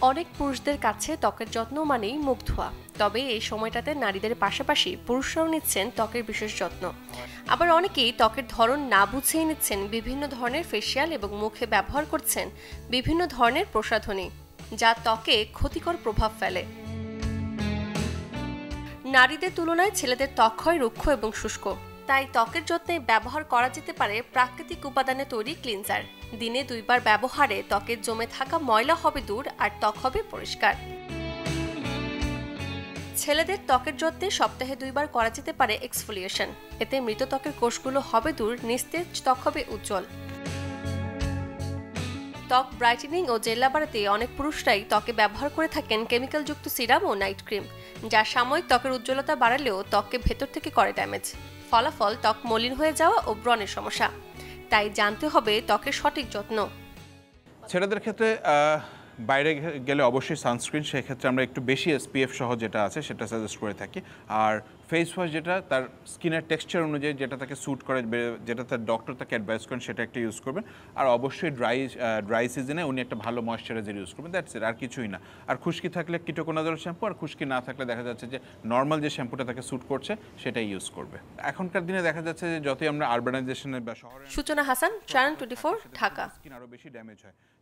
অনেক পুরুষদের কাছে ত্বকের যত্ন মানেই মুখ ধোয়া। তবে এই সময়টাতে নারীদের পাশাপাশি পুরুষরাও নিচ্ছেন ত্বকের বিশেষ যত্ন। আবার অনেকেই ত্বকের ধরন না বুঝেই নিচ্ছেন বিভিন্ন ধরনের ফেসিয়াল এবং মুখে ব্যবহার করছেন বিভিন্ন ধরনের প্রসাধনী, যা ত্বকে ক্ষতিকর প্রভাব ফেলে। নারীদের তুলনায় ছেলেদের ত্বক হয় রুক্ষ এবং শুষ্ক, তাই ত্বকের যত্নে ব্যবহার করা যেতে পারে প্রাকৃতিক উপাদানে তৈরি ক্লিনজার। দিনে 2 বার ব্যবহারে ত্বকের জমে থাকা ময়লা হবে দূর আর ত্বক হবে পরিষ্কার। ছেলেদের ত্বকের যত্নে সপ্তাহে 2 বার করা যেতে পারে এক্সফোলিয়েশন। এতে মৃত ত্বকের কোষগুলো হবে দূর, নিস্তেজ ত্বক হবে উজ্জ্বল। ত্বক ব্রাইটেনিং ও জেল্লা বাড়াতে অনেক পুরুষরাই ত্বকে ব্যবহার করে থাকেন কেমিক্যালযুক্ত সিরাম ও নাইট ক্রিম, যা সাময়িক ত্বকের উজ্জ্বলতা বাড়ালেও ত্বককে ভেতর থেকে করে ড্যামেজ। ফলাফল ত্বক মলিন হয়ে যাওয়া ও ব্রণের সমস্যা। তাই জানতে হবে ত্বকের সঠিক যত্ন। ছেলেদের ক্ষেত্রে বাইরে গেলে অবশ্যই সানস্ক্রিন, সেক্ষেত্রে আমরা একটু বেশি এসপিএফ সহ যেটা আছে সেটা সাজেস্ট করে থাকি। আর ফেস ওয়াশ যেটা তার স্কিনের টেক্সচার অনুযায়ী যেটা তাকে স্যুট করে, যেটা তার ডক্টর তাকে অ্যাডভাইস করেন সেটা একটা ইউজ করবেন। আর অবশ্যই ড্রাই সিজনে উনি একটা ভালো ময়েশ্চারাইজার ইউজ করবেন, দ্যাটস ইট, আর কিছুই না। আর খুশকি থাকলে কিটোকোনাজল শ্যাম্পু, আর খুশকি না থাকলে দেখা যাচ্ছে যে নর্মাল যে শ্যাম্পুটা তাকে স্যুট করছে সেটাই ইউজ করবে। এখনকার দিনে দেখা যাচ্ছে যে যতই আমরা আরবানাইজেশনের বা শহরে সূচনা হাসান, চ্যানেল 24, ঢাকা। স্কিন আরও বেশি ড্যামেজ হয়।